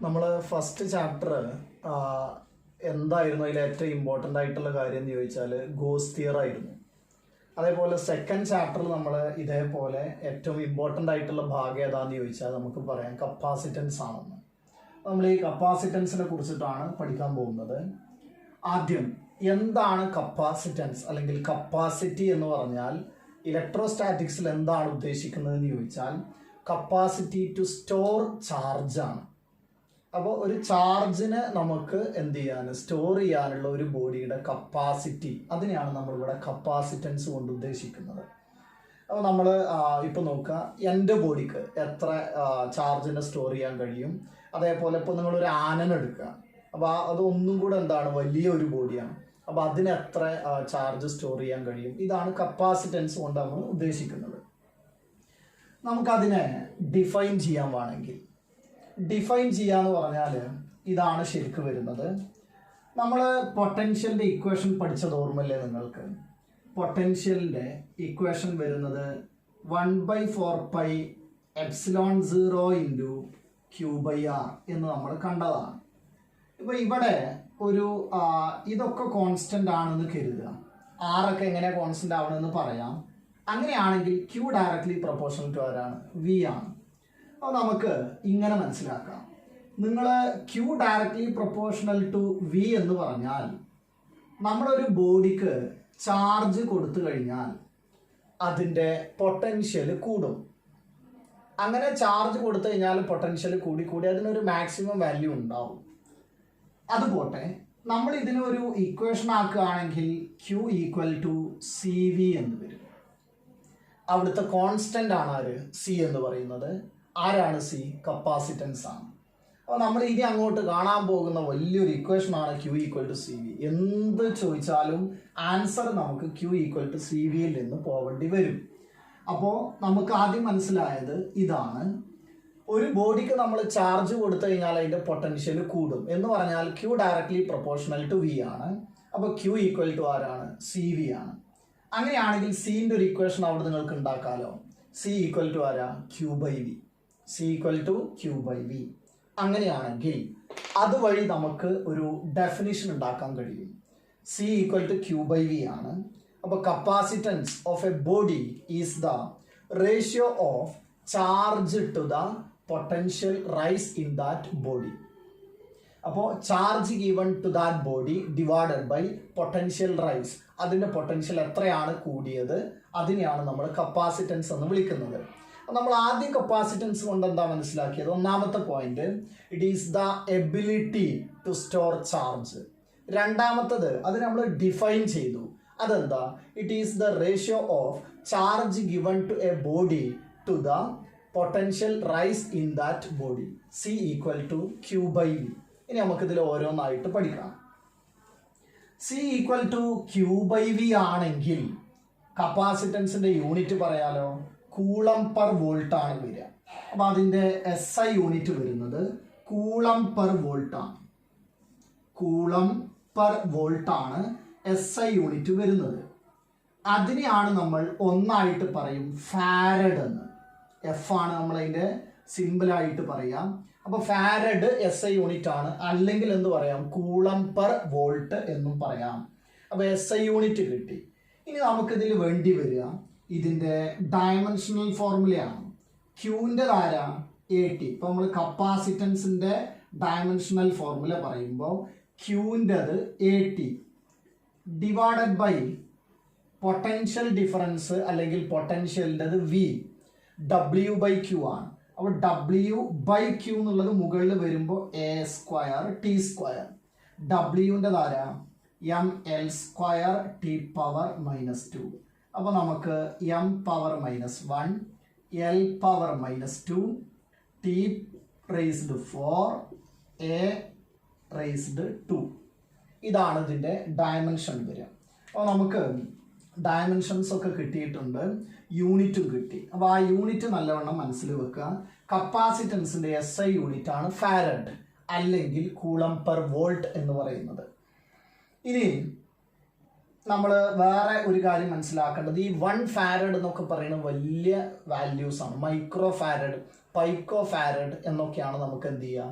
നമ്മൾ first chapter എന്തായിരുന്നു അതിൽ ഏറ്റവും ഇമ്പോർട്ടൻ്റ് ആയിട്ടുള്ള കാര്യം എന്ന് ചോദിച്ചാൽ ഗോസ് തിയർ ആയിരുന്നു. അതേപോലെ സെക്കൻഡ് ചാപ്റ്ററിൽ നമ്മൾ ഇതേപോലെ ഏറ്റവും ഇമ്പോർട്ടൻ്റ് ആയിട്ടുള്ള ഭാഗം ഏതാണെന്ന് ചോദിച്ചാൽ നമുക്ക് പറയാം കപ്പാസിറ്റൻസ് ആണെന്ന്. നമ്മൾ ഈ കപ്പാസിറ്റൻസിനെ കുറിച്ചിട്ടാണ് പഠിക്കാൻ പോകുന്നത്. ആദ്യം എന്താണ് കപ്പാസിറ്റൻസ് അല്ലെങ്കിൽ കപ്പാസിറ്റി എന്ന് പറഞ്ഞാൽ ഇലക്ട്രോസ്റ്റാറ്റിക്സിൽ എന്താണ് ഉദ്ദേശിക്കുന്നതെന്ന് ചോദിച്ചാൽ കപ്പാസിറ്റി ടു സ്റ്റോർ ചാർജാണ്. അപ്പോൾ ഒരു ചാർജിനെ നമുക്ക് എന്ത് ചെയ്യാൻ സ്റ്റോർ ചെയ്യാനുള്ള ഒരു ബോഡിയുടെ കപ്പാസിറ്റി, അതിനെയാണ് നമ്മളിവിടെ കപ്പാസിറ്റൻസ് കൊണ്ട് ഉദ്ദേശിക്കുന്നത്. അപ്പോൾ നമ്മൾ ഇപ്പോൾ നോക്കുക, എൻ്റെ ബോഡിക്ക് എത്ര ചാർജിനെ സ്റ്റോർ ചെയ്യാൻ കഴിയും. അതേപോലെ ഇപ്പോൾ നിങ്ങളൊരു ആനനെ എടുക്കുക, അപ്പോൾ അതൊന്നും കൂടെ എന്താണ് വലിയൊരു ബോഡിയാണ്. അപ്പോൾ അതിന് എത്ര ചാർജ് സ്റ്റോർ ചെയ്യാൻ കഴിയും. ഇതാണ് കപ്പാസിറ്റൻസ് കൊണ്ട് നമ്മൾ ഉദ്ദേശിക്കുന്നത്. നമുക്കതിനെ ഡിഫൈൻ ചെയ്യാൻ വേണമെങ്കിൽ ഡിഫൈൻ ചെയ്യാന്ന് പറഞ്ഞാൽ ഇതാണ് ശരിക്കും വരുന്നത്. നമ്മൾ പൊട്ടൻഷ്യലിൻ്റെ ഇക്വേഷൻ പഠിച്ചത് ഓർമ്മല്ലേ നിങ്ങൾക്ക്? പൊട്ടൻഷ്യലിൻ്റെ ഇക്വേഷൻ വരുന്നത് 1/4πε0 ഇൻറ്റു Q/R എന്ന് നമ്മൾ കണ്ടതാണ്. ഇപ്പോൾ ഇവിടെ ഒരു ഇതൊക്കെ കോൺസ്റ്റൻ്റ് ആണെന്ന് കരുതുക. ആറൊക്കെ എങ്ങനെ കോൺസ്റ്റൻ്റ് ആവണമെന്ന് പറയാം. അങ്ങനെയാണെങ്കിൽ Q ഡയറക്ട്ലി പ്രൊപ്പോർഷണൽ ടു ആരാണ്? V ആണ്. അപ്പോൾ നമുക്ക് ഇങ്ങനെ മനസ്സിലാക്കാം, നിങ്ങൾ Q directly proportional to V എന്ന് പറഞ്ഞാൽ നമ്മളൊരു ബോഡിക്ക് ചാർജ് കൊടുത്തു കഴിഞ്ഞാൽ അതിൻ്റെ പൊട്ടൻഷ്യൽ കൂടും. അങ്ങനെ ചാർജ് കൊടുത്തു കഴിഞ്ഞാൽ പൊട്ടൻഷ്യൽ കൂടി അതിനൊരു മാക്സിമം വാല്യൂ ഉണ്ടാവും. അതുപോട്ടെ, നമ്മൾ ഇതിനൊരു ഇക്വേഷൻ ആക്കുകയാണെങ്കിൽ Q = CV എന്ന് വരും. അവിടുത്തെ കോൺസ്റ്റൻ്റ് ആണ് ആര്? സി എന്ന് പറയുന്നത്. ആരാണ് സി? കപ്പാസിറ്റൻസ് ആണ്. അപ്പോൾ നമ്മൾ ഇനി അങ്ങോട്ട് കാണാൻ പോകുന്ന വലിയൊരു ഇക്വേഷനാണ് Q = CV. എന്ത് ചോദിച്ചാലും ആൻസർ നമുക്ക് Q = CVയിൽ നിന്ന് പോവേണ്ടി വരും. അപ്പോൾ നമുക്ക് ആദ്യം മനസ്സിലായത് ഇതാണ്, ഒരു ബോഡിക്ക് നമ്മൾ ചാർജ് കൊടുത്തു കഴിഞ്ഞാൽ അതിൻ്റെ പൊട്ടൻഷ്യൽ കൂടും എന്ന് പറഞ്ഞാൽ Q directly proportional to V ആണ്. അപ്പോൾ Q = ആരാണ്? CV ആണ്. അങ്ങനെയാണെങ്കിൽ സീൻ്റെ ഒരു ഇക്വേഷൻ അവിടെ നിങ്ങൾക്ക് ഉണ്ടാക്കാമല്ലോ. C = ആരാ? Q/V. C = Q/V. അങ്ങനെയാണെങ്കിൽ അതുവഴി നമുക്ക് ഒരു ഡെഫിനിഷൻ ഉണ്ടാക്കാൻ കഴിയും. C = Q/V ആണ്. അപ്പോൾ capacitance of a body is the ratio of charge to the potential rise in that body. അപ്പോൾ charge given to that body divided by potential rise, അതിൻ്റെ പൊട്ടൻഷ്യൽ എത്രയാണ് കൂടിയത് അതിനെയാണ് നമ്മൾ കപ്പാസിറ്റൻസ് എന്ന് വിളിക്കുന്നത്. നമ്മൾ ആദ്യം കപ്പാസിറ്റൻസ് കൊണ്ട് എന്താ മനസ്സിലാക്കിയത്? ഒന്നാമത്തെ point, it is the ability to store charge. രണ്ടാമത്തത് അത് നമ്മൾ ഡിഫൈൻ ചെയ്തു. അതെന്താ? It is the ratio of charge given to a body to the potential rise in that body. C = Q/V. ഇനി നമുക്കിതിൽ ഓരോന്നായിട്ട് പഠിക്കാം. C = Q/V ആണെങ്കിൽ കപ്പാസിറ്റൻസിൻ്റെ യൂണിറ്റ് പറയാലോ, കൂളം പെർ വോൾട്ട് ആണ് വരിക. അപ്പോൾ അതിൻ്റെ SI യൂണിറ്റ് വരുന്നത് കൂളം പെർ വോൾട്ട് ആണ്. കൂളം പെർ വോൾട്ട് ആണ് SI യൂണിറ്റ് വരുന്നത്. അതിനെയാണ് നമ്മൾ ഒന്നായിട്ട് പറയും ഫാരഡ് എന്ന്. F ആണ് നമ്മളതിൻ്റെ സിമ്പിളായിട്ട് പറയാം. അപ്പോൾ ഫാരഡ് SI യൂണിറ്റ് ആണ്, അല്ലെങ്കിൽ എന്ത് പറയാം? കൂളം പെർ വോൾട്ട് എന്നും പറയാം. അപ്പോൾ SI യൂണിറ്റ് കിട്ടി. ഇനി നമുക്കിതിൽ വേണ്ടി വരിക ഇതിൻ്റെ ഡയമെൻഷണൽ ഫോർമുലയാണ്. ക്യൂവിൻ്റെ ആരാ? AT. ഇപ്പോൾ നമ്മൾ കപ്പാസിറ്റൻസിൻ്റെ ഡയമെൻഷണൽ ഫോർമുല പറയുമ്പോൾ ക്യൂവിൻ്റെത് AT divided by potential difference അല്ലെങ്കിൽ പൊട്ടൻഷ്യലിൻ്റെത് V, W/Q ആണ്. അപ്പോൾ W/Q എന്നുള്ളത് മുകളിൽ വരുമ്പോൾ A²T². Wൻ്റെ ആരാ? mL²T⁻². അപ്പോൾ നമുക്ക് m⁻⁻1 L⁻⁻2 T⁴ A⁻². ഇതാണ് ഇതിൻ്റെ ഡയമെൻഷൻ വരിക. അപ്പോൾ നമുക്ക് ഡയമെൻഷൻസ് ഒക്കെ കിട്ടിയിട്ടുണ്ട്, യൂണിറ്റും കിട്ടി. അപ്പോൾ ആ യൂണിറ്റ് നല്ലവണ്ണം മനസ്സിൽ വെക്കുക. കപ്പാസിറ്റൻസിൻ്റെ SI യൂണിറ്റ് ആണ് ഫാരഡ് അല്ലെങ്കിൽ കൂളം പെർ വോൾട്ട് എന്ന് പറയുന്നത്. ഇനി നമ്മൾ വേറെ ഒരു കാര്യം മനസ്സിലാക്കേണ്ടത്, ഈ 1 ഫാരഡ് എന്നൊക്കെ പറയുന്നത് വലിയ വാല്യൂസ് ആണ്. മൈക്രോ ഫാരഡ്, പൈക്കോ ഫാരഡ് എന്നൊക്കെയാണ് നമുക്ക് എന്ത് ചെയ്യുക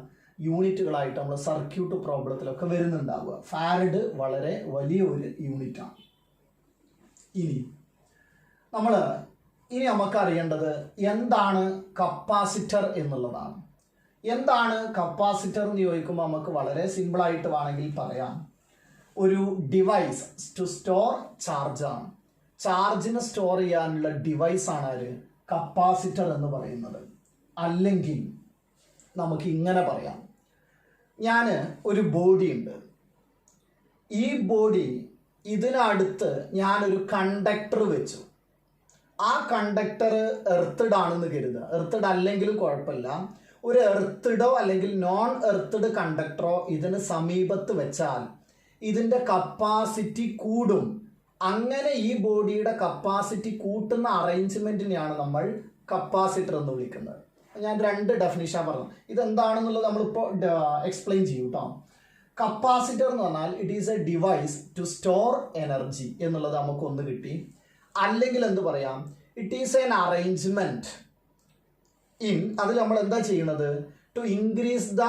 യൂണിറ്റുകളായിട്ട് നമ്മൾ സർക്യൂട്ട് പ്രോബ്ലത്തിലൊക്കെ വരുന്നുണ്ടാവുക. ഫാരഡ് വളരെ വലിയ ഒരു യൂണിറ്റാണ്. ഇനി നമുക്കറിയേണ്ടത് എന്താണ് കപ്പാസിറ്റർ എന്നുള്ളതാണ്. എന്താണ് കപ്പാസിറ്റർ എന്ന് ചോദിക്കുമ്പോൾ നമുക്ക് വളരെ സിമ്പിളായിട്ട് വേണമെങ്കിൽ പറയാം, ഒരു ഡിവൈസ് ടു സ്റ്റോർ ചാർജാണ്. ചാർജിനെ സ്റ്റോർ ചെയ്യാനുള്ള ഡിവൈസാണ് ആര്? കപ്പാസിറ്റർ എന്ന് പറയുന്നത്. അല്ലെങ്കിൽ നമുക്ക് ഇങ്ങനെ പറയാം, ഞാൻ ഒരു ബോഡി ഉണ്ട്, ഈ ബോഡി ഇതിനടുത്ത് ഞാനൊരു കണ്ടക്ടർ വെച്ചു. ആ കണ്ടക്ടർ എർത്തഡ് ആണെന്ന് കരുതുക. എർത്തഡ് അല്ലെങ്കിലും കുഴപ്പമില്ല, ഒരു എർത്തഡോ അല്ലെങ്കിൽ നോൺ എർത്തഡ് കണ്ടക്ടറോ ഇതിന് സമീപത്ത് വെച്ചാൽ ഇതിൻ്റെ കപ്പാസിറ്റി കൂടും. അങ്ങനെ ഈ ബോഡിയുടെ കപ്പാസിറ്റി കൂട്ടുന്ന അറേഞ്ച്മെൻറ്റിനെയാണ് നമ്മൾ കപ്പാസിറ്റർ എന്ന് വിളിക്കുന്നത്. ഞാൻ 2 ഡെഫിനിഷൻ പറഞ്ഞു. ഇതെന്താണെന്നുള്ളത് നമ്മളിപ്പോൾ എക്സ്പ്ലെയിൻ ചെയ്യും കേട്ടോ. കപ്പാസിറ്റർ എന്ന് പറഞ്ഞാൽ it is a device to store energy എന്നുള്ളത് നമുക്കൊന്ന് കിട്ടി. അല്ലെങ്കിൽ എന്ത് പറയാം, ഇറ്റ് ഈസ് എൻ അറേഞ്ച്മെൻറ്റ് അതിൽ നമ്മൾ എന്താ ചെയ്യുന്നത്, to increase the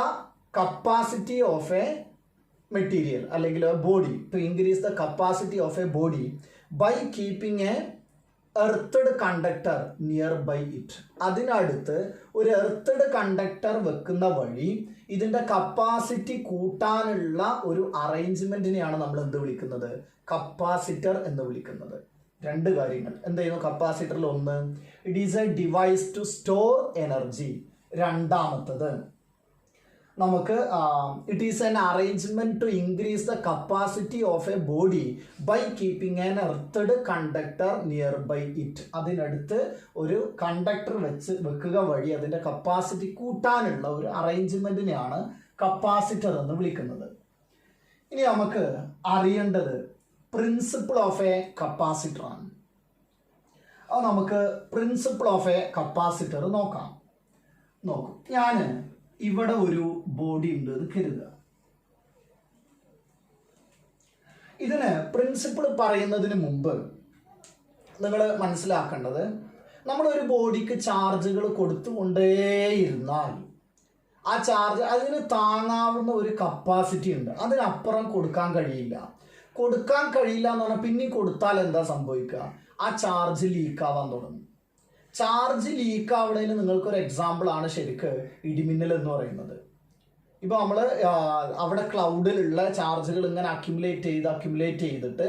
capacity of a material അല്ലെങ്കിൽ body, to increase the capacity of a body by keeping a earthed conductor near by it. അതിനടുത്ത് ഒരു എർത്തഡ് കണ്ടക്ടർ വെക്കുന്ന വഴി ഇതിൻ്റെ കപ്പാസിറ്റി കൂട്ടാനുള്ള ഒരു അറേഞ്ച്മെൻറ്റിനെയാണ് നമ്മൾ എന്ത് വിളിക്കുന്നത്, കപ്പാസിറ്റർ എന്ന് വിളിക്കുന്നത്. 2 കാര്യങ്ങൾ എന്തായിരുന്നു കപ്പാസിറ്ററിൽ? ഒന്ന്, it is a device to store energy. രണ്ടാമത്തത് നമുക്ക് it is an arrangement to increase the capacity of a body by keeping an earthed conductor near by it. അതിനടുത്ത് ഒരു കണ്ടക്ടർ വെക്കുക വഴി അതിൻ്റെ കപ്പാസിറ്റി കൂട്ടാനുള്ള ഒരു അറേഞ്ച്മെന്റിനെയാണ് കപ്പാസിറ്റർ എന്ന് വിളിക്കുന്നത്. ഇനി നമുക്ക് അറിയേണ്ടത് പ്രിൻസിപ്പിൾ ഓഫ് എ കപ്പാസിറ്റർ ആണ്. അപ്പോൾ നമുക്ക് പ്രിൻസിപ്പിൾ ഓഫ് എ കപ്പാസിറ്റർ നോക്കാം. ഞാൻ ഇവിടെ ഒരു ബോഡി ഉണ്ട് എന്ന് കരുതുക. ഇതിന് പ്രിൻസിപ്പിൾ പറയുന്നതിന് മുമ്പ് നിങ്ങൾ മനസ്സിലാക്കേണ്ടത്, നമ്മളൊരു ബോഡിക്ക് ചാർജുകൾ കൊടുത്തുകൊണ്ടേയിരുന്നാൽ ആ ചാർജ് അതിന് താങ്ങാവുന്ന ഒരു കപ്പാസിറ്റി ഉണ്ട്, അതിനപ്പുറം കൊടുക്കാൻ കഴിയില്ല എന്ന് പറഞ്ഞാൽ പിന്നെ കൊടുത്താൽ എന്താ സംഭവിക്കുക, ആ ചാർജ് ലീക്കാവാൻ തുടങ്ങും. ചാർജ് ലീക്കാവുന്നതിന് നിങ്ങൾക്കൊരു എക്സാമ്പിളാണ് ശരിക്ക് ഇടിമിന്നൽ എന്ന് പറയുന്നത്. ഇപ്പോൾ നമ്മൾ അവിടെ ക്ലൗഡിലുള്ള ചാർജുകൾ ഇങ്ങനെ അക്യുമുലേറ്റ് ചെയ്തിട്ട്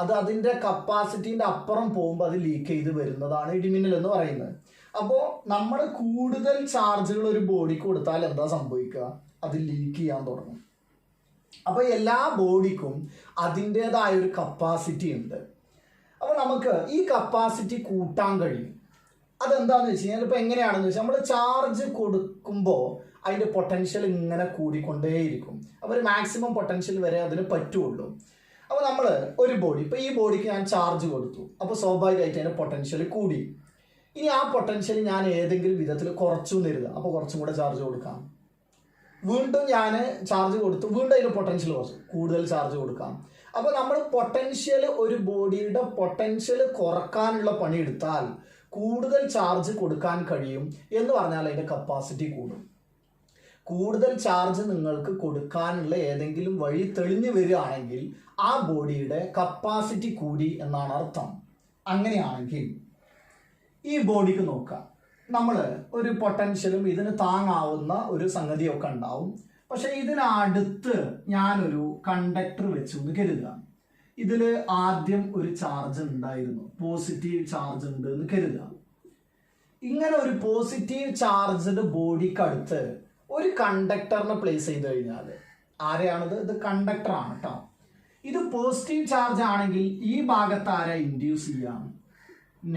അത് അതിൻ്റെ കപ്പാസിറ്റീൻ്റെ അപ്പുറം പോകുമ്പോൾ അത് ലീക്ക് ചെയ്ത് വരുന്നതാണ് ഇടിമിന്നൽ എന്ന് പറയുന്നത്. അപ്പോൾ നമ്മൾ കൂടുതൽ ചാർജുകൾ ഒരു ബോഡിക്ക് കൊടുത്താൽ എന്താ സംഭവിക്കുക, അത് ലീക്ക് ചെയ്യാൻ തുടങ്ങും. അപ്പോൾ എല്ലാ ബോഡിക്കും അതിൻ്റേതായ ഒരു കപ്പാസിറ്റി ഉണ്ട്. അപ്പോൾ നമുക്ക് ഈ കപ്പാസിറ്റി കൂട്ടാൻ കഴിയും. അതെന്താണെന്ന് വെച്ച് കഴിഞ്ഞാൽ ഇപ്പോൾ എങ്ങനെയാണെന്ന് വെച്ചാൽ നമ്മൾ ചാർജ് കൊടുക്കുമ്പോൾ അതിൻ്റെ പൊട്ടൻഷ്യൽ ഇങ്ങനെ കൂടിക്കൊണ്ടേയിരിക്കും. അപ്പോൾ ഒരു മാക്സിമം പൊട്ടൻഷ്യൽ വരെ അതിന് പറ്റുള്ളൂ. അപ്പോൾ നമ്മൾ ഒരു ബോഡി, ഇപ്പോൾ ഈ ബോഡിക്ക് ഞാൻ ചാർജ് കൊടുത്തു, അപ്പോൾ സ്വാഭാവികമായിട്ട് അതിൻ്റെ പൊട്ടൻഷ്യൽ കൂടി. ഇനി ആ പൊട്ടൻഷ്യൽ ഞാൻ ഏതെങ്കിലും വിധത്തിൽ കുറച്ചു തരുക, അപ്പോൾ കുറച്ചും കൂടെ ചാർജ് കൊടുക്കാം. വീണ്ടും ഞാൻ ചാർജ് കൊടുത്തു, വീണ്ടും അതിൻ്റെ പൊട്ടൻഷ്യൽ കുറച്ചു, കൂടുതൽ ചാർജ് കൊടുക്കാം. അപ്പോൾ നമ്മൾ പൊട്ടൻഷ്യൽ, ഒരു ബോഡിയുടെ പൊട്ടൻഷ്യൽ കുറക്കാനുള്ള പണിയെടുത്താൽ കൂടുതൽ ചാർജ് കൊടുക്കാൻ കഴിയും എന്ന് പറഞ്ഞാൽ അതിൻ്റെ കപ്പാസിറ്റി കൂടും. കൂടുതൽ ചാർജ് നിങ്ങൾക്ക് കൊടുക്കാനുള്ള ഏതെങ്കിലും വഴി തെളിഞ്ഞു വരികയാണെങ്കിൽ ആ ബോഡിയുടെ കപ്പാസിറ്റി കൂടി എന്നാണ് അർത്ഥം. അങ്ങനെയാണെങ്കിൽ ഈ ബോഡിക്ക് നോക്കാം, നമ്മൾ ഒരു പൊട്ടൻഷ്യലും ഇതിന് താങ്ങാവുന്ന ഒരു സംഗതിയൊക്കെ ഉണ്ടാവും. പക്ഷെ ഇതിനടുത്ത് ഞാനൊരു കണ്ടക്ടർ വെച്ചു എന്ന് കരുതുക. ഇതിൽ ആദ്യം ഒരു ചാർജ് ഉണ്ടായിരുന്നു, പോസിറ്റീവ് ചാർജ് ഉണ്ട് എന്ന് കരുതുക. ഇങ്ങനെ ഒരു പോസിറ്റീവ് ചാർജ്ഡ് ബോഡിക്കടുത്ത് ഒരു കണ്ടക്ടറിനെ പ്ലേസ് ചെയ്ത് കഴിഞ്ഞാൽ, ആരെയാണിത്? ഇത് കണ്ടക്ടറാണ് കേട്ടോ. ഇത് പോസിറ്റീവ് ചാർജ് ആണെങ്കിൽ ഈ ഭാഗത്ത് ആരെ ഇൻഡ്യൂസ് ചെയ്യാം?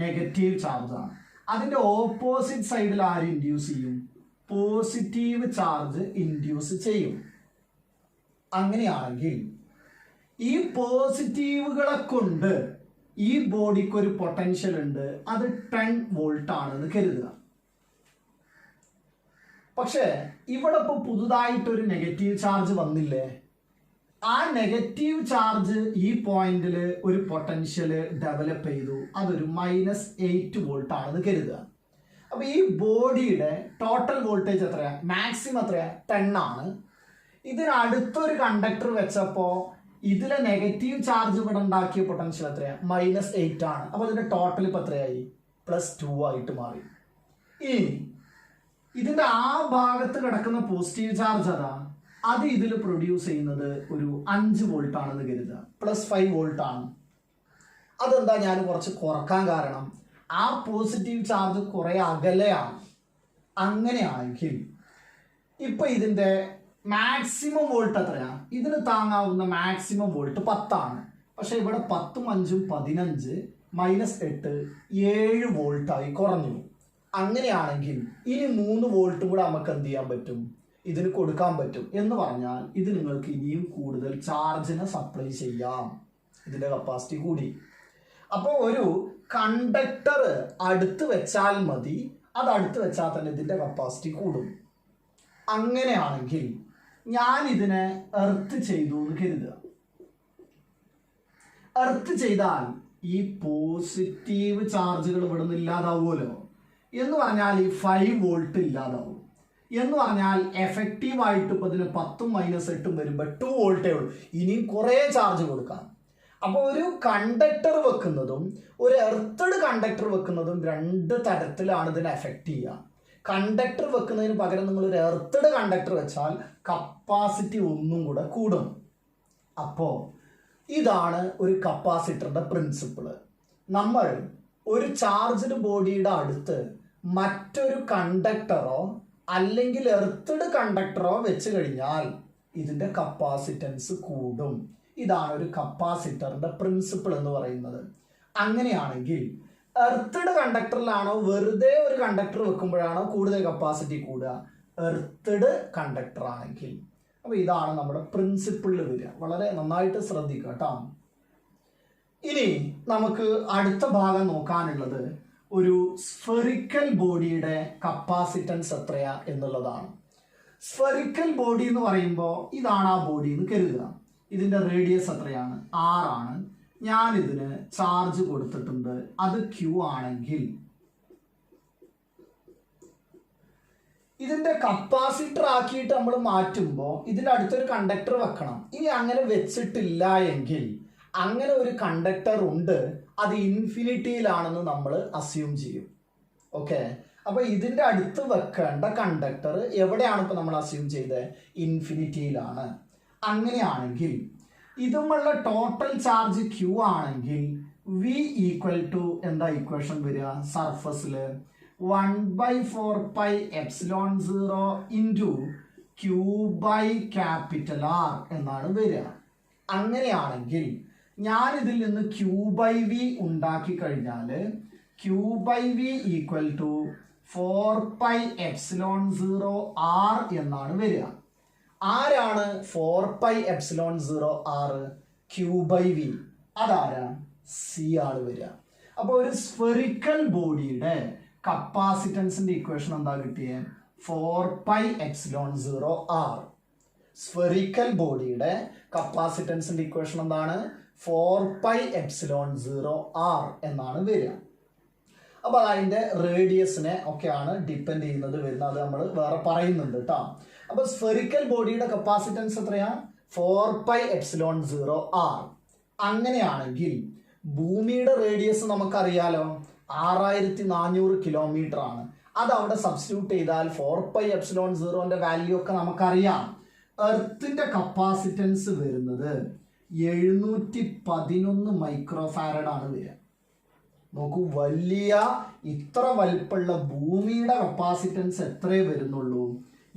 നെഗറ്റീവ് ചാർജാണ്. അതിൻ്റെ ഓപ്പോസിറ്റ് സൈഡിൽ ആര് ഇൻഡ്യൂസ് ചെയ്യും? പോസിറ്റീവ് ചാർജ് ഇൻഡ്യൂസ് ചെയ്യും. അങ്ങനെയാണെങ്കിൽ ഈ പോസിറ്റീവുകളെ കൊണ്ട് ഈ ബോഡിക്ക് ഒരു പൊട്ടൻഷ്യൽ ഉണ്ട്, അത് 10 വോൾട്ട് ആണെന്ന് കരുതുക. പക്ഷേ ഇവിടെ ഇപ്പോൾ പുതുതായിട്ടൊരു നെഗറ്റീവ് ചാർജ് വന്നില്ലേ? ആ നെഗറ്റീവ് ചാർജ് ഈ പോയിന്റിൽ ഒരു പൊട്ടൻഷ്യൽ ഡെവലപ്പ് ചെയ്തു, അതൊരു -8 വോൾട്ട് ആണെന്ന് കരുതുക. അപ്പൊ ഈ ബോഡിയുടെ ടോട്ടൽ വോൾട്ടേജ് എത്രയാ, മാക്സിമം എത്രയാ, 10 ആണ്. ഇതിനടുത്തൊരു കണ്ടക്ടർ വെച്ചപ്പോ ഇതിലെ നെഗറ്റീവ് ചാർജ് ഇവിടെ ഉണ്ടാക്കിയ പൊട്ടൻഷ്യൽ എത്രയാ, -8 ആണ്. അപ്പൊ ഇതിന്റെ ടോട്ടൽ ഇപ്പൊ എത്രയായി, +2 ആയിട്ട് മാറി. ഇനി ഇതിന്റെ ആ ഭാഗത്ത് കിടക്കുന്ന പോസിറ്റീവ് ചാർജ് അത് ഇതിൽ പ്രൊഡ്യൂസ് ചെയ്യുന്നത് ഒരു 5 വോൾട്ട് ആണെന്ന് കരുതുക, +5 വോൾട്ട് ആണ്. അതെന്താ ഞാൻ കുറച്ച് കുറക്കാൻ കാരണം, ആ പോസിറ്റീവ് ചാർജ് കുറെ അകലെയാണ്. അങ്ങനെയാണെങ്കിൽ ഇപ്പൊ ഇതിന്റെ മാക്സിമം വോൾട്ട് എത്രയാണ്, ഇതിന് താങ്ങാവുന്ന മാക്സിമം വോൾട്ട് 10 ആണ്. പക്ഷെ ഇവിടെ 10 5 15 -8 7 വോൾട്ടായി കുറഞ്ഞു. അങ്ങനെയാണെങ്കിൽ ഇനി 3 വോൾട്ട് കൂടെ നമുക്ക് എന്ത് ചെയ്യാൻ പറ്റും, ഇതിന് കൊടുക്കാൻ പറ്റും. എന്ന് പറഞ്ഞാൽ ഇത് നിങ്ങൾക്ക് ഇനിയും കൂടുതൽ ചാർജിനെ സപ്ലൈ ചെയ്യാം, ഇതിന്റെ കപ്പാസിറ്റി കൂടി. അപ്പോൾ ഒരു കണ്ടക്ടർ അടുത്ത് വെച്ചാൽ മതി, അത് അടുത്ത് വെച്ചാൽ തന്നെ ഇതിന്റെ കപ്പാസിറ്റി കൂടും. അങ്ങനെയാണെങ്കിൽ ഞാൻ ഇതിനെ എർത്ത് ചെയ്തു എന്ന് കരുതുക. എർത്ത് ചെയ്താൽ ഈ പോസിറ്റീവ് ചാർജുകൾ ഇവിടെ നിന്ന് ഇല്ലാതാവുമല്ലോ. എന്ന് പറഞ്ഞാൽ ഈ 5 വോൾട്ട് ഇല്ലാതാവും. എന്ന് പറഞ്ഞാൽ എഫക്റ്റീവായിട്ട് ഇപ്പൊ ഇതിന് 10 -8 വരുമ്പോൾ 2 വോൾട്ടേ ഉള്ളൂ. ഇനിയും കുറേ ചാർജ് കൊടുക്കാം. അപ്പോൾ ഒരു കണ്ടക്ടർ വെക്കുന്നതും ഒരു എർത്തഡ് കണ്ടക്ടർ വെക്കുന്നതും 2 തരത്തിലാണ് ഇതിനെ എഫക്റ്റ് ചെയ്യുക. കണ്ടക്ടർ വെക്കുന്നതിന് പകരം നിങ്ങൾ ഒരു എർത്തഡ് കണ്ടക്ടർ വെച്ചാൽ കപ്പാസിറ്റി ഒന്നും കൂടെ കൂടും. അപ്പോൾ ഇതാണ് ഒരു കപ്പാസിറ്ററിന്റെ പ്രിൻസിപ്പിൾ. നമ്മൾ ഒരു ചാർജ്ഡ് ബോഡിയുടെ അടുത്ത് മറ്റൊരു കണ്ടക്ടറോ അല്ലെങ്കിൽ എർത്തഡ് കണ്ടക്ടറോ വെച്ച് കഴിഞ്ഞാൽ ഇതിന്റെ കപ്പാസിറ്റൻസ് കൂടും. ഇതാണ് ഒരു കപ്പാസിറ്ററിന്റെ പ്രിൻസിപ്പിൾ എന്ന് പറയുന്നത്. അങ്ങനെയാണെങ്കിൽ എർത്തഡ് കണ്ടക്ടറിലാണോ വെറുതെ ഒരു കണ്ടക്ടർ വെക്കുമ്പോഴാണോ കൂടുതൽ കപ്പാസിറ്റി കൂടുക, എർത്തഡ് കണ്ടക്ടർ ആണെങ്കിൽ. അപ്പൊ ഇതാണ് നമ്മുടെ പ്രിൻസിപ്പിളിൽ വരിക. വളരെ നന്നായിട്ട് ശ്രദ്ധിക്കുക കേട്ടോ. ഇനി നമുക്ക് അടുത്ത ഭാഗം നോക്കാനുള്ളത് ഒരു സ്ഫെറിക്കൽ ബോഡിയുടെ കപ്പാസിറ്റൻസ് എത്രയാ എന്നുള്ളതാണ്. സ്ഫെറിക്കൽ ബോഡി എന്ന് പറയുമ്പോൾ ഇതാണ് ആ ബോഡി എന്ന് കരുതുക. ഇതിന്റെ റേഡിയസ് എത്രയാണ്, 6 ആണ്. ഞാൻ ഇതിന് ചാർജ് കൊടുത്തിട്ടുണ്ട്, അത് Q ആണെങ്കിൽ ഇതിന്റെ കപ്പാസിറ്റർ ആക്കിയിട്ട് നമ്മൾ മാറ്റുമ്പോൾ ഇതിന്റെ അടുത്തൊരു കണ്ടക്ടർ വെക്കണം. ഇനി അങ്ങനെ വെച്ചിട്ടില്ല എങ്കിൽ അങ്ങനെ ഒരു കണ്ടക്ടർ ഉണ്ട്, അത് ഇൻഫിനിറ്റിയിലാണെന്ന് നമ്മൾ അസ്യൂം ചെയ്യും. ഓക്കെ, അപ്പൊ ഇതിന്റെ അടുത്ത് വെക്കേണ്ട കണ്ടക്ടർ എവിടെയാണ് ഇപ്പൊ നമ്മൾ അസ്യൂം ചെയ്തത്, ഇൻഫിനിറ്റിയിലാണ്. അങ്ങനെയാണെങ്കിൽ ഇതുമുള്ള ടോട്ടൽ ചാർജ് Q ആണെങ്കിൽ V ഈക്വൽ ടു എന്താ ഇക്വേഷൻ വരിക, സർഫസിൽ 1/4πε0 ഇൻറ്റു Q/R എന്നാണ് വരിക. അങ്ങനെയാണെങ്കിൽ ഞാൻ ഇതിൽ നിന്ന് Q/V ഉണ്ടാക്കി കഴിഞ്ഞാൽ Q/V ഈക്വൽ ടു 4πε0R എന്നാണ് വരിക. ആരാണ് 4πε0R, Q/V. അതാരാ, C ആണ് വരിക. അപ്പൊ ഒരു സ്ഫെറിക്കൽ ബോഡിയുടെ കപ്പാസിറ്റൻസിന്റെ ഇക്വേഷൻ എന്താ കിട്ടിയേ, 4πε0R. സ്ഫെറിക്കൽ ബോഡിയുടെ കപ്പാസിറ്റൻസിന്റെ ഇക്വേഷൻ എന്താണ്, 4πε0R എന്നാണ് വരിക. അപ്പൊ അതിന്റെ റേഡിയസിനെ ഒക്കെയാണ് ഡിപ്പെൻഡ് ചെയ്യുന്നത് വരുന്നത്, അത് നമ്മൾ വേറെ പറയുന്നുണ്ട് കേട്ടോ. അപ്പൊ സ്ഫെറിക്കൽ ബോഡിയുടെ കപ്പാസിറ്റൻസ് എത്രയാ, 4πε0R. അങ്ങനെയാണെങ്കിൽ ഭൂമിയുടെ റേഡിയസ് നമുക്കറിയാലോ 6400 കിലോമീറ്റർ ആണ്. അത് അവിടെ സബ്സ്റ്റിറ്റ്യൂട്ട് ചെയ്താൽ 4πε0ന്റെ വാല്യൂ ഒക്കെ നമുക്കറിയാം. എർത്തിന്റെ കപ്പാസിറ്റൻസ് വരുന്നത് 711 മൈക്രോഫാരഡ് ആണ് വരിക. നോക്കൂ, വലിയ ഇത്ര വലിപ്പമുള്ള ഭൂമിയുടെ കപ്പാസിറ്റൻസ് എത്രയേ വരുന്നുള്ളൂ,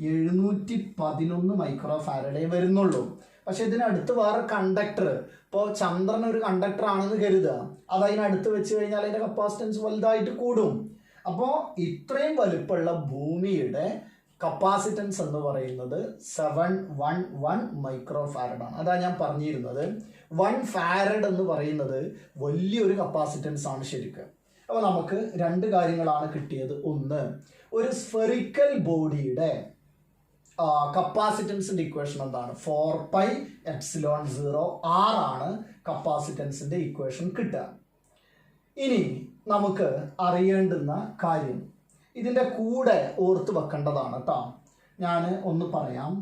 711 മൈക്രോഫാരഡേ വരുന്നുള്ളൂ. പക്ഷെ ഇതിനടുത്ത് വേറെ കണ്ടക്ടർ, ഇപ്പോൾ ചന്ദ്രൻ ഒരു കണ്ടക്ടർ ആണെന്ന് കരുതുക, അത് അതിനടുത്ത് വെച്ച് കഴിഞ്ഞാൽ അതിന്റെ കപ്പാസിറ്റൻസ് വലുതായിട്ട് കൂടും. അപ്പോൾ ഇത്രയും വലുപ്പമുള്ള ഭൂമിയുടെ കപ്പാസിറ്റൻസ് എന്ന് പറയുന്നത് 711 മൈക്രോഫാരഡ് ആണ്. അതാ ഞാൻ പറഞ്ഞിരുന്നത് 1 ഫാരഡ് എന്ന് പറയുന്നത് വലിയൊരു കപ്പാസിറ്റൻസ് ആണ് ശരിക്കും. അപ്പോൾ നമുക്ക് 2 കാര്യങ്ങളാണ് കിട്ടിയത്. ഒന്ന്, ഒരു സ്ഫെറിക്കൽ ബോഡിയുടെ കപ്പാസിറ്റൻസിന്റെ ഇക്വേഷൻ എന്താണ്, 4πε0R ആണ് കപ്പാസിറ്റൻസിന്റെ ഇക്വേഷൻ കിട്ടുക. ഇനി നമുക്ക് അറിയേണ്ടുന്ന കാര്യം, ഇതിൻ്റെ കൂടെ ഓർത്ത് വെക്കേണ്ടതാണ് കേട്ടോ. ഞാൻ ഒന്ന് പറയാം.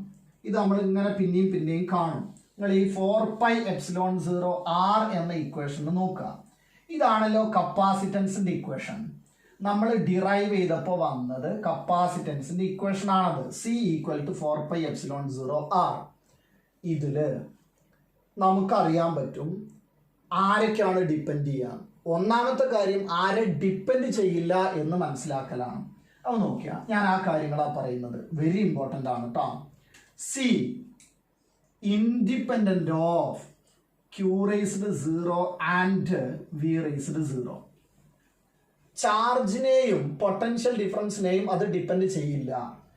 ഇത് നമ്മൾ ഇങ്ങനെ പിന്നെയും കാണും. നിങ്ങൾ ഈ 4πε0 r എന്ന ഇക്വേഷൻ നോക്കുക. ഇതാണല്ലോ കപ്പാസിറ്റൻസിൻ്റെ ഇക്വേഷൻ. നമ്മൾ ഡിറൈവ് ചെയ്തപ്പോൾ വന്നത് കപ്പാസിറ്റൻസിൻ്റെ ഇക്വേഷൻ ആണത്. C = 4πε0 r. ഇതിൽ നമുക്കറിയാൻ പറ്റും ആരൊക്കെയാണ് ഡിപ്പെൻഡ് ചെയ്യുക. ഒന്നാമത്തെ കാര്യം ആരെ ഡിപ്പെൻഡ് ചെയ്യില്ല എന്ന് മനസ്സിലാക്കലാണ്. അത് നോക്കിയാൽ ഞാൻ ആ കാര്യങ്ങളാണ് പറയുന്നത്. വെരി ഇമ്പോർട്ടൻ്റ് ആണ് കേട്ടോ. C independent of Q⁻0 and V⁻0. ചാർജിനെയും പൊട്ടൻഷ്യൽ ഡിഫറൻസിനെയും അത് ഡിപ്പെൻഡ് ചെയ്യില്ല.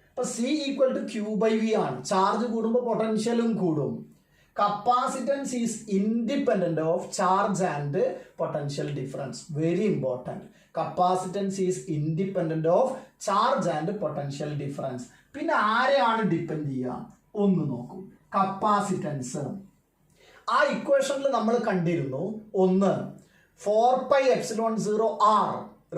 അപ്പൊ C = Q/V ആണ്. ചാർജ് കൂടുമ്പോൾ പൊട്ടൻഷ്യലും കൂടും. Capacitance is independent of charge and potential difference. Very important. Capacitance is independent of charge and potential difference. പിന്നെ ആരെയാണ് ഡിപ്പെൻഡ് ചെയ്യുക ഒന്ന് നോക്കൂ. കപ്പാസിറ്റൻസ് ആ ഇക്വേഷനിൽ നമ്മൾ കണ്ടിരുന്നു. ഒന്ന് 4πε0 r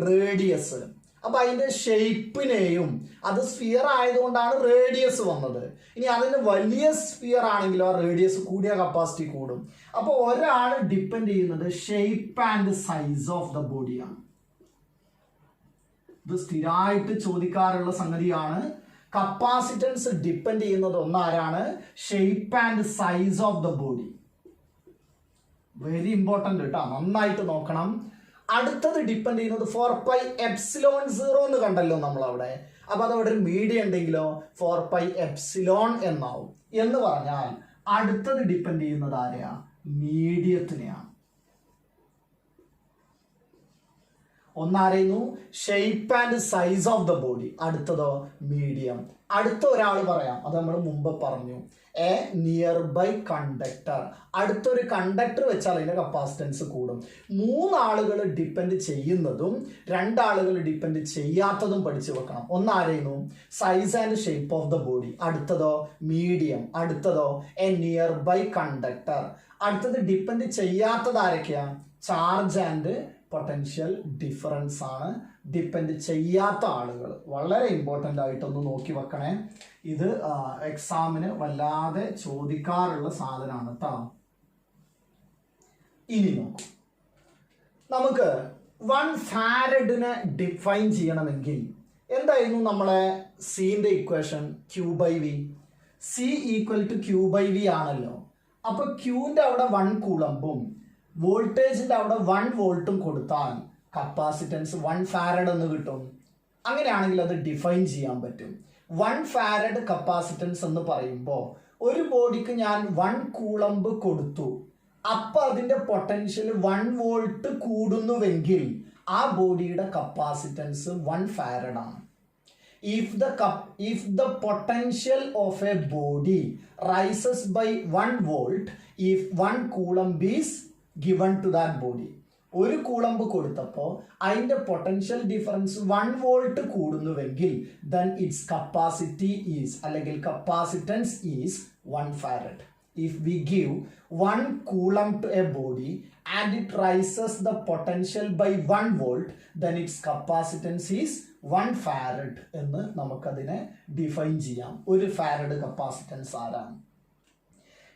റേഡിയസ്. അപ്പൊ അതിന്റെ ഷേപ്പിനെയും അത് സ്ഫിയർ ആയതുകൊണ്ടാണ് റേഡിയസ് വന്നത്. ഇനി അതിന് വലിയ സ്ഫിയർ ആണെങ്കിലോ റേഡിയസ് കൂടിയ കപ്പാസിറ്റി കൂടും. അപ്പോൾ ഒരാൾ ഡിപ്പെൻഡ് ചെയ്യുന്നത് shape and size of the ബോഡിയാണ്. ഇത് സ്ഥിരമായിട്ട് ചോദിക്കാറുള്ള സംഗതിയാണ്. കപ്പാസിറ്റൻസ് ഡിപ്പെൻഡ് ചെയ്യുന്നത് ഒന്നാരാണ്? Shape and size of the body. Very important കേട്ടോ, നന്നായിട്ട് നോക്കണം. അടുത്തത് ഡിപ്പെൻഡ് ചെയ്യുന്നത് 4πε0 എന്ന് കണ്ടല്ലോ നമ്മൾ അവിടെ. അപ്പൊ അതവിടെ ഒരു മീഡിയം ഉണ്ടെങ്കിലോ 4πε എന്നാവും. എന്ന് പറഞ്ഞാൽ അടുത്തത് ഡിപ്പെൻഡ് ചെയ്യുന്നത് ആരെയാ? മീഡിയത്തിനെയാണ്. ഒന്നായിരുന്നു shape and size of the body, അടുത്തതോ മീഡിയം. അടുത്ത ഒരാൾ പറയാം, അത് നമ്മൾ മുമ്പ് പറഞ്ഞു, എ നിയർ ബൈ കണ്ടക്ടർ. അടുത്തൊരു കണ്ടക്ടർ വെച്ചാൽ അതിന്റെ കപ്പാസിറ്റൻസ് കൂടും. മൂന്നാളുകൾ ഡിപ്പെൻഡ് ചെയ്യുന്നതും രണ്ടാളുകൾ ഡിപ്പെൻഡ് ചെയ്യാത്തതും പഠിച്ചു വെക്കണം. ഒന്നായിരുന്നു size and shape of the body, അടുത്തതോ മീഡിയം, അടുത്തതോ എ നിയർ ബൈ കണ്ടക്ടർ. അടുത്തത് ഡിപ്പെൻഡ് ചെയ്യാത്തത് ആരൊക്കെയാ? ചാർജ് ആൻഡ് പൊട്ടൻഷ്യൽ ഡിഫറൻസ് ആണ് ഡിപ്പെൻഡ് ചെയ്യാത്ത ആളുകൾ. വളരെ ഇമ്പോർട്ടൻ്റ് ആയിട്ടൊന്ന് നോക്കി വെക്കണേ. ഇത് എക്സാമിന് വല്ലാതെ ചോദിക്കാറുള്ള സാധനമാണ് കേട്ടോ. ഇനി നോക്കൂ, നമുക്ക് 1 ഫാരഡിനെ ഡിഫൈൻ ചെയ്യണമെങ്കിൽ എന്തായിരുന്നു നമ്മളെ സീൻ്റെ ഇക്വേഷൻ? Q/V. C = Q/V ആണല്ലോ. അപ്പൊ ക്യൂവിൻ്റെ അവിടെ 1 കൂളമ്പും വോൾട്ടേജിന്റെ അവിടെ 1 വോൾട്ടും കൊടുത്താൽ കപ്പാസിറ്റൻസ് 1 ഫാരഡ് എന്ന് കിട്ടും. അങ്ങനെയാണെങ്കിൽ അത് ഡിഫൈൻ ചെയ്യാൻ പറ്റും. 1 ഫാരഡ് കപ്പാസിറ്റൻസ് എന്ന് പറയുമ്പോൾ ഒരു ബോഡിക്ക് ഞാൻ 1 കൂളമ്പ് കൊടുത്തു, അപ്പൊ അതിന്റെ പൊട്ടൻഷ്യൽ 1 വോൾട്ട് കൂടുന്നുവെങ്കിൽ ആ ബോഡിയുടെ കപ്പാസിറ്റൻസ് 1 ഫാരഡ് ആണ്. If the potential of a body rises by 1 volt if 1 coulomb is given to that body. ഒരു കൂളമ്പ് കൊടുത്തപ്പോൾ അതിന്റെ പൊട്ടൻഷ്യൽ ഡിഫറൻസ് 1 വോൾട്ട് കൂടുന്നുവെങ്കിൽ then its capacity is അല്ലെങ്കിൽ capacitance is 1 farad. If we give 1 coulomb to a body and it rises the potential by 1 volt then its capacitance is 1 farad എന്ന് നമുക്കതിനെ define ചെയ്യാം. 1 farad capacitance ആരാണ്?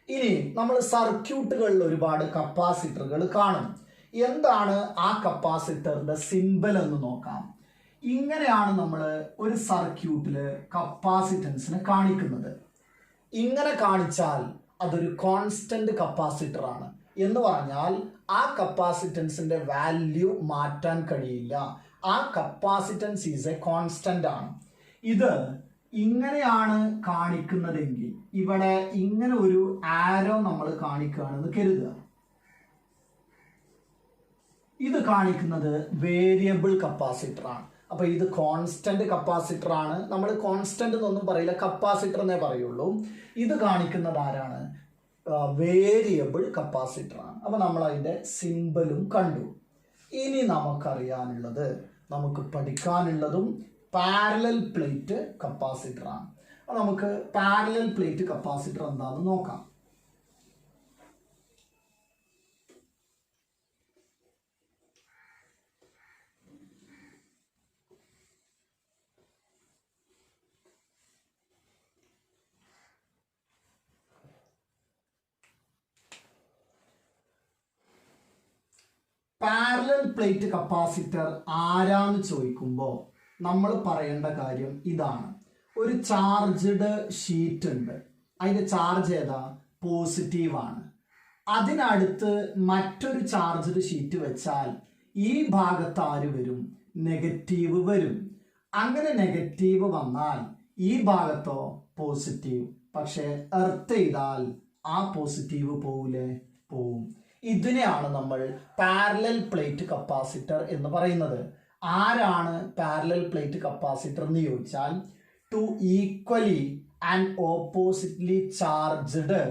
ഇനി നമ്മൾ സർക്യൂട്ടുകളിൽ ഒരുപാട് കപ്പാസിറ്ററുകൾ കാണും. എന്താണ് ആ കപ്പാസിറ്ററിന്റെ സിംബൽ എന്ന് നോക്കാം. ഇങ്ങനെയാണ് നമ്മൾ ഒരു സർക്യൂട്ടിൽ കപ്പാസിറ്റൻസിനെ കാണിക്കുന്നത്. ഇങ്ങനെ കാണിച്ചാൽ അതൊരു കോൺസ്റ്റന്റ് കപ്പാസിറ്റർ ആണ്. എന്ന് പറഞ്ഞാൽ ആ കപ്പാസിറ്റൻസിന്റെ വാല്യൂ മാറ്റാൻ കഴിയില്ല. ആ കപ്പാസിറ്റൻസ് ഈസ് എ കോൺസ്റ്റന്റ് ആണ്. ഇത് ഇങ്ങനെയാണ് കാണിക്കുന്നതെങ്കിൽ ഇവിടെ ഇങ്ങനെ ഒരു ആരോ നമ്മൾ കാണിക്കുകയാണെന്ന് കരുതുക. ഇത് കാണിക്കുന്നത് വേരിയബിൾ കപ്പാസിറ്റർ ആണ്. അപ്പൊ ഇത് കോൺസ്റ്റന്റ് കപ്പാസിറ്റർ ആണ്. നമ്മൾ കോൺസ്റ്റന്റ് എന്നൊന്നും പറയില്ല, കപ്പാസിറ്റർ എന്നേ പറയുള്ളൂ. ഇത് കാണിക്കുന്നത് ആരാണ്? വേരിയബിൾ കപ്പാസിറ്റർ ആണ്. അപ്പൊ നമ്മൾ അതിന്റെ സിംബലും കണ്ടു. ഇനി നമുക്കറിയാനുള്ളത്, നമുക്ക് പഠിക്കാനുള്ളതും പാരലൽ പ്ലേറ്റ് കപ്പാസിറ്റർ ആണ്. അപ്പൊ നമുക്ക് പാരലൽ പ്ലേറ്റ് കപ്പാസിറ്റർ എന്താണെന്ന് നോക്കാം. പാരലൽ പ്ലേറ്റ് കപ്പാസിറ്റർ ആരാന്ന് ചോദിക്കുമ്പോൾ നമ്മൾ പറയേണ്ട കാര്യം ഇതാണ്. ഒരു ചാർജ്ഡ് ഷീറ്റ് ഉണ്ട്, അതിന്റെ ചാർജ് ഏതാ? പോസിറ്റീവ് ആണ്. അതിനടുത്ത് മറ്റൊരു ചാർജ്ഡ് ഷീറ്റ് വെച്ചാൽ ഈ ഭാഗത്ത് ആര് വരും? നെഗറ്റീവ് വരും. അങ്ങനെ നെഗറ്റീവ് വന്നാൽ ഈ ഭാഗത്തോ പോസിറ്റീവ്. പക്ഷെ എർത്ത് ചെയ്താൽ ആ പോസിറ്റീവ് പോവില്ലേ? പോവും. ഇതിനെയാണ് നമ്മൾ പാരലൽ പ്ലേറ്റ് കപ്പാസിറ്റർ എന്ന് പറയുന്നത്. ആരാണ് പാരലൽ പ്ലേറ്റ് കപ്പാസിറ്റർ എന്ന് ചോദിച്ചാൽ, two equally and oppositely charged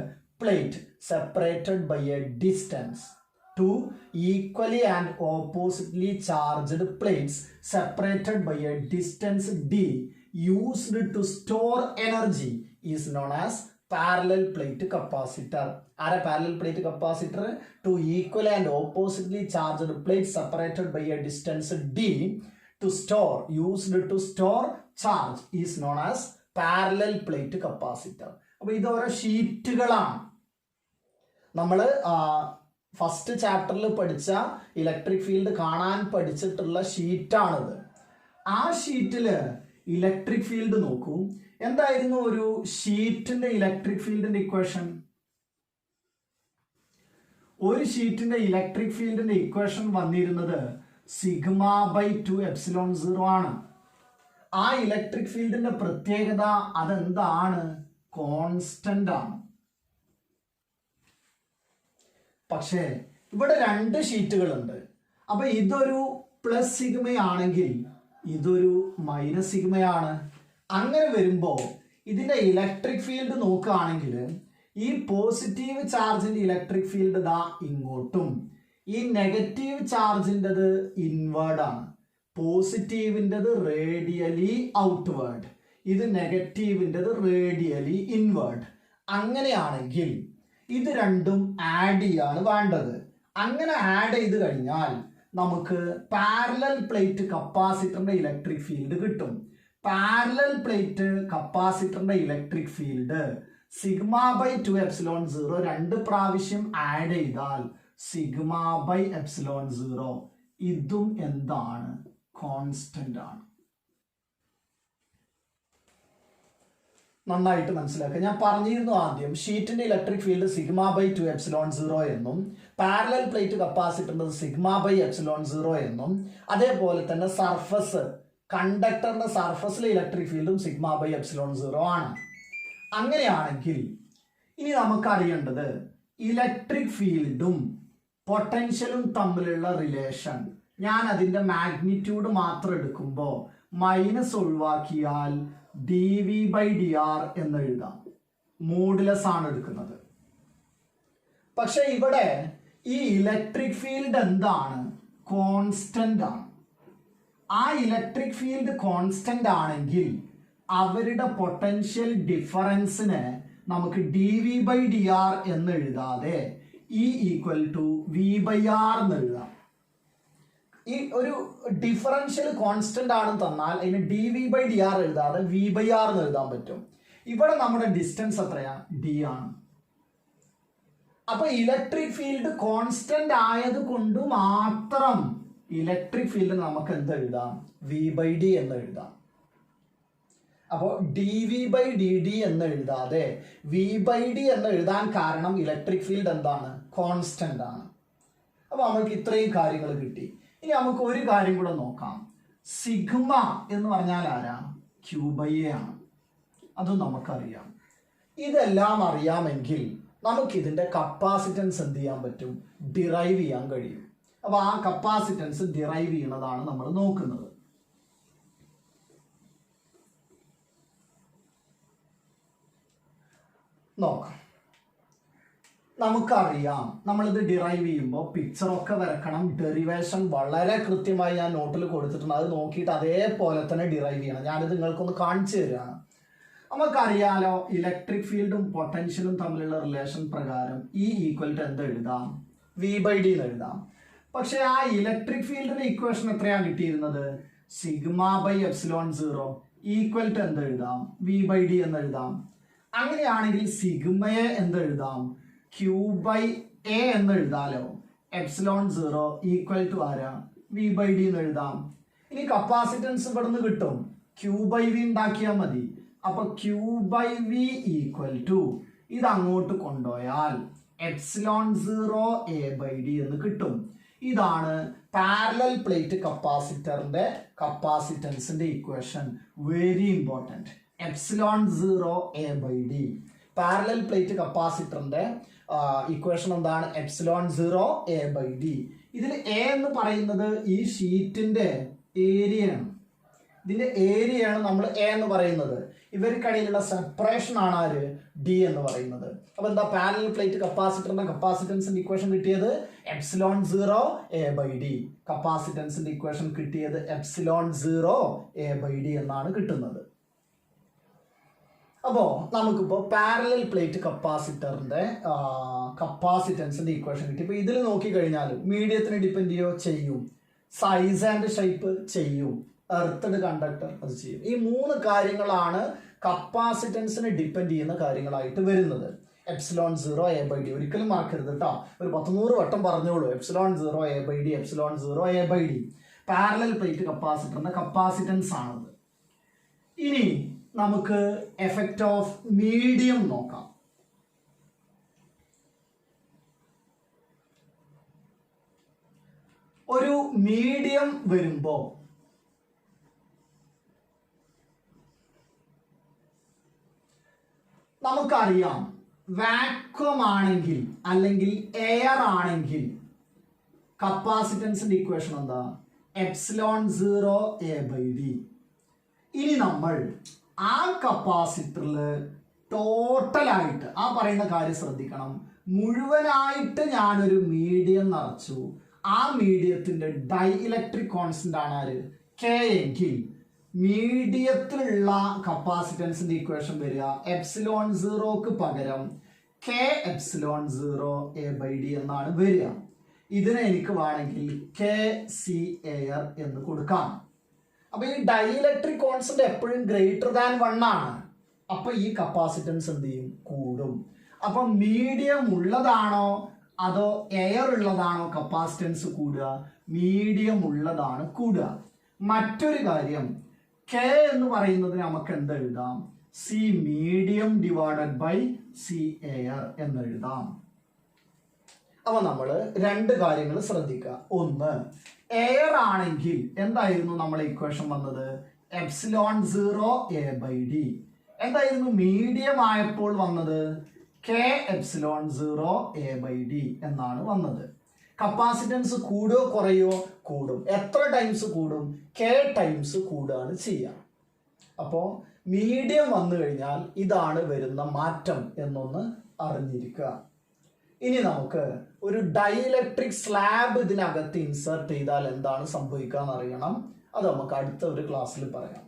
plate separated by a distance. Two equally and oppositely charged plates separated by a distance d used to store energy is known as parallel plate capacitor. Are a parallel plate capacitor? Two equal and oppositely charged plates separated by a distance d to store, used to store charge is known as parallel plate capacitor. അപ്പോൾ ഇത് ഓരോ ഷീറ്റുകളാണ്. നമ്മൾ first ചാപ്റ്ററിൽ പഠിച്ച electric field കാണാൻ പഠിച്ചിട്ടുള്ള ഷീറ്റാണിത്. ആ ഷീറ്റിൽ ഇലക്ട്രിക് ഫീൽഡ് നോക്കൂ. എന്തായിരുന്നു ഒരു ഷീറ്റിന്റെ ഇലക്ട്രിക് ഫീൽഡിന്റെ ഇക്വേഷൻ? ഒരു ഷീറ്റിന്റെ ഇലക്ട്രിക് ഫീൽഡിന്റെ ഇക്വേഷൻ വന്നിരുന്നത് σ/2ε0 ആണ്. ആ ഇലക്ട്രിക് ഫീൽഡിന്റെ പ്രത്യേകത അതെന്താണ്? കോൺസ്റ്റന്റ് ആണ്. പക്ഷേ ഇവിടെ രണ്ട് ഷീറ്റുകളുണ്ട്. അപ്പൊ ഇതൊരു പ്ലസ് സിഗ്മയാണെങ്കിൽ ഇതൊരു മൈനസ് സിഗ്മയാണ്. അങ്ങനെ വരുമ്പോൾ ഇതിന്റെ ഇലക്ട്രിക് ഫീൽഡ് നോക്കുകയാണെങ്കിൽ ഈ പോസിറ്റീവ് ചാർജിന്റെ ഇലക്ട്രിക് ഫീൽഡ് ദാ ഇങ്ങോട്ടും, ഈ നെഗറ്റീവ് ചാർജിൻ്റെത് ഇൻവേർഡാണ്. പോസിറ്റീവിൻ്റെത് റേഡിയലി ഔട്ട്വേർഡ്, ഇത് നെഗറ്റീവിൻ്റെത് റേഡിയലി ഇൻവേർഡ്. അങ്ങനെയാണെങ്കിൽ ഇത് രണ്ടും ആഡ് ചെയ്യാണ് വേണ്ടത്. അങ്ങനെ ആഡ് ചെയ്ത് കഴിഞ്ഞാൽ നമുക്ക് പാരലൽ പ്ലേറ്റ് കപ്പാസിറ്ററിന്റെ ഇലക്ട്രിക് ഫീൽഡ് കിട്ടും. പാരലൽ പ്ലേറ്റ് കപ്പാസിറ്ററിന്റെ ഇലക്ട്രിക് ഫീൽഡ് σ/2ε0 രണ്ട് പ്രാവശ്യം ആഡ് ചെയ്താൽ σ/ε0. ഇതും എന്താണ്? കോൺസ്റ്റന്റ് ആണ്. നന്നായിട്ട് മനസ്സിലാക്കുക. ഞാൻ പറഞ്ഞിരുന്നു ആദ്യം ഷീറ്റിന്റെ ഇലക്ട്രിക് ഫീൽഡ് σ/2ε0 എന്നും പാരലൽ പ്ലേറ്റ് കപ്പാസിറ്ററിന്റെ σ/ε0 എന്നും, അതേപോലെ തന്നെ സർഫസ് കണ്ടക്ടറിന്റെ സർഫസിലെ ഇലക്ട്രിക് ഫീൽഡും σ/ε0 ആണ്. അങ്ങനെയാണെങ്കിൽ ഇനി നമുക്കറിയേണ്ടത് ഇലക്ട്രിക് ഫീൽഡും പൊട്ടൻഷ്യലും തമ്മിലുള്ള റിലേഷൻ. ഞാൻ അതിന്റെ മാഗ്നിറ്റ്യൂഡ് മാത്രം എടുക്കുമ്പോൾ മൈനസ് ഒഴിവാക്കിയാൽ dv/dr എന്ന് എഴുതാം. മോഡുലസ് ആണ് എടുക്കുന്നത്. പക്ഷെ ഇവിടെ ഈ ഇലക്ട്രിക് ഫീൽഡ് എന്താണ്? കോൺസ്റ്റന്റ് ആണ്. ആ ഇലക്ട്രിക് ഫീൽഡ് കോൺസ്റ്റന്റ് ആണെങ്കിൽ അവരുടെ പൊട്ടൻഷ്യൽ ഡിഫറൻസിനെ നമുക്ക് dv/dr എന്ന് എഴുതാതെ E = v/r എന്ന് എഴുതാം. ഈ ഒരു ഡിഫറൻഷ്യൽ കോൺസ്റ്റന്റ് ആണെന്ന് തന്നാൽ അതിന് dv/dr എഴുതാതെ v/r എന്ന് എഴുതാൻ പറ്റും. ഇവിടെ നമ്മുടെ ഡിസ്റ്റൻസ് എത്രയാ? d ആണ്. അപ്പൊ ഇലക്ട്രിക് ഫീൽഡ് കോൺസ്റ്റന്റ് ആയത് കൊണ്ട് മാത്രം ഇലക്ട്രിക് ഫീൽഡ് നമുക്ക് എന്ത് എഴുതാം? v/d എന്ന് എഴുതാം. അപ്പോൾ dv/dd എന്ന് എഴുതാതെ v/d എന്ന് എഴുതാൻ കാരണം ഇലക്ട്രിക് ഫീൽഡ് എന്താണ്? കോൺസ്റ്റന്റ് ആണ്. അപ്പൊ നമുക്ക് ഇത്രയും കാര്യങ്ങൾ കിട്ടി. ഇനി നമുക്ക് ഒരു കാര്യം കൂടെ നോക്കാം. സിഗ്മ എന്ന് പറഞ്ഞാൽ ആരാ? Q/A ആണ്. അതും നമുക്കറിയാം. ഇതെല്ലാം അറിയാമെങ്കിൽ നമുക്ക് ഇതിന്റെ കപ്പാസിറ്റൻസ് എന്ത് ചെയ്യാൻ പറ്റും? ഡിറൈവ് ചെയ്യാൻ കഴിയും. അപ്പൊ ആ കപ്പാസിറ്റൻസ് ഡിറൈവ് ചെയ്യുന്നതാണ് നമ്മൾ നോക്കുന്നത്. നോക്കാം. നമുക്കറിയാം നമ്മളിത് ഡിറൈവ് ചെയ്യുമ്പോൾ പിക്ചറൊക്കെ വരക്കണം. ഡെറിവേഷൻ വളരെ കൃത്യമായി ഞാൻ നോട്ടിൽ കൊടുത്തിട്ടുണ്ട്. അത് നോക്കിയിട്ട് അതേപോലെ തന്നെ ഡിറൈവ് ചെയ്യണം. ഞാനിത് നിങ്ങൾക്കൊന്ന് കാണിച്ചു തരികയാണ്. നമുക്കറിയാലോ ഇലക്ട്രിക് ഫീൽഡും പൊട്ടൻഷ്യലും തമ്മിലുള്ള റിലേഷൻ പ്രകാരം E = എന്ത് എഴുതാം? v/d എന്ന് എഴുതാം. പക്ഷെ ആ ഇലക്ട്രിക് ഫീൽഡിന്റെ ഇക്വേഷൻ എത്രയാണ് കിട്ടിയിരുന്നത്? σ/ε0 = എന്ത് എഴുതാം? v/d എന്ന് എഴുതാം. അങ്ങനെയാണെങ്കിൽ സിഗ്മയെ എന്ത് എഴുതാം? Q/A എന്ന് എഴുതാലോ. എപ്സിലോൺ 0 ഈക്വൽ ടു ആരാ വി ബൈ ഡി എന്ന് എഴുതാം. ഇനി കപ്പാസിറ്റൻസ് ഇവിടെ നിന്ന് കിട്ടും, ക്യൂ ബൈ വി ഉണ്ടാക്കിയാൽ മതി. അപ്പൊ Q by V equal to ഇത് അങ്ങോട്ട് കൊണ്ടുപോയാൽ എപ്സിലോൺ 0 എ ബൈ ഡി എന്ന് കിട്ടും. ഇതാണ് പാരലൽ പ്ലേറ്റ് കപ്പാസിറ്ററിന്റെ കപ്പാസിറ്റൻസിന്റെ equation. Very important. Epsilon 0 A by D parallel plate കപ്പാസിറ്ററിന്റെ ഇക്വേഷൻ എന്താണ്? Epsilon 0 A by D. ഇതിൽ എ എന്ന് പറയുന്നത് ഈ ഷീറ്റിന്റെ ഏരിയയാണ്. ഇതിന്റെ ഏരിയയാണ് നമ്മൾ എ എന്ന് പറയുന്നത്. ഇവർക്കിടയിലുള്ള സെപ്പറേഷൻ ആണ് ആര്? ഡി എന്ന് പറയുന്നത്. അപ്പൊ എന്താ പാരലൽ പ്ലേറ്റ് കപ്പാസിറ്ററിന്റെ കപ്പാസിറ്റൻസിന്റെ ഇക്വേഷൻ കിട്ടിയത്? Epsilon 0 A by D. കപ്പാസിറ്റൻസിന്റെ ഇക്വേഷൻ കിട്ടിയത് എപ്സിലോൺ 0 എ ബൈ ഡി എന്നാണ് കിട്ടുന്നത്. അപ്പോ നമുക്കിപ്പോ പാരലൽ പ്ലേറ്റ് കപ്പാസിറ്ററിന്റെ കപ്പാസിറ്റൻസിന്റെ ഇക്വേഷൻ കിട്ടി. ഇപ്പൊ ഇതിൽ നോക്കിക്കഴിഞ്ഞാൽ മീഡിയത്തിന് ഡിപ്പെൻഡ് ചെയ്യോ? ചെയ്യും. സൈസ് ആൻഡ് ഷേപ്പ് ചെയ്യും. എർത്തഡ് കണ്ടക്ടർ അത് ചെയ്യും. ഈ 3 കാര്യങ്ങളാണ് കപ്പാസിറ്റൻസിനെ ഡിപ്പെൻഡ് ചെയ്യുന്ന കാര്യങ്ങളായിട്ട് വരുന്നത്. എപ്സിലോൺ 0 എ ബൈ ഡി ഒരിക്കലും മറക്കരുത് കേട്ടോ. ഒരു 100 വട്ടം പറഞ്ഞോളൂ. Epsilon 0 A by D, epsilon 0 A by D parallel plate കപ്പാസിറ്ററിന്റെ കപ്പാസിറ്റൻസ് ആണത്. ഇനി നമുക്ക് എഫക്റ്റ് ഓഫ് മീഡിയം നോക്കാം. ഒരു മീഡിയം വരുമ്പോ നമുക്കറിയാം, വാക്വം ആണെങ്കിൽ അല്ലെങ്കിൽ എയർ ആണെങ്കിൽ കപ്പാസിറ്റൻസിന്റെ ഇക്വേഷൻ എന്താ? Epsilon 0 A by D. ഇനി നമ്മൾ ആ കപ്പാസിറ്ററിൽ ടോട്ടലായിട്ട് ആ പറയുന്ന കാര്യം ശ്രദ്ധിക്കണം. മുഴുവനായിട്ട് ഞാനൊരു മീഡിയം നിറച്ചു. ആ മീഡിയത്തിന്റെ ഡൈഇലക്ട്രിക് കോൺസ്റ്റന്റ് ആണ് ആര്? കെ എങ്കിൽ മീഡിയത്തിലുള്ള കപ്പാസിറ്റൻസിന്റെ ഇക്വേഷൻ വരിക എപ്സിലോൺ 0ക്ക് പകരം K epsilon 0 A by D എന്നാണ് വരിക. ഇതിനെ എനിക്ക് വേണമെങ്കിൽ കെ സി എയർ എന്ന് കൊടുക്കാം. അപ്പൊ ഈ ഡൈഇലക്ട്രിക് കോൺസ്റ്റന്റ് എപ്പോഴും ഗ്രേറ്റർ ദാൻ 1 ആണ്. അപ്പൊ ഈ കപ്പാസിറ്റൻസ് എന്ത് ചെയ്യും? കൂടും. അപ്പൊ മീഡിയം ഉള്ളതാണോ അതോ എയർ ഉള്ളതാണോ കപ്പാസിറ്റൻസ് കൂടുക? മീഡിയം ഉള്ളതാണ് കൂടുക. മറ്റൊരു കാര്യം, കെ എന്ന് പറയുന്നത് നമുക്ക് എന്ത് എഴുതാം? C medium divided by C air എന്ന് എഴുതാം. അപ്പൊ നമ്മൾ 2 കാര്യങ്ങൾ ശ്രദ്ധിക്കുക. ഒന്ന്, എയർ ആണെങ്കിൽ എന്തായിരുന്നു നമ്മളെ ഇക്വേഷൻ വന്നത്? Epsilon 0 A by D. എന്തായിരുന്നു മീഡിയം ആയപ്പോൾ വന്നത്? K epsilon 0 A by D എന്നാണ് വന്നത്. കപ്പാസിറ്റൻസ് കൂടുകയോ കുറയോ? കൂടും. എത്ര ടൈംസ് കൂടും? കെ ടൈംസ് കൂടുകയാണ് ചെയ്യുക. അപ്പോൾ മീഡിയം വന്നു കഴിഞ്ഞാൽ ഇതാണ് വരുന്ന മാറ്റം എന്നൊന്ന് അറിഞ്ഞിരിക്കുക. ഇനി നമുക്ക് ഒരു ഡൈഇലക്ട്രിക് സ്ലാബ് ഇതിനകത്ത് ഇൻസേർട്ട് ചെയ്താൽ എന്താണ് സംഭവിക്കുക എന്നറിയണം. അത് നമുക്ക് അടുത്ത ഒരു ക്ലാസ്സിൽ പറയാം.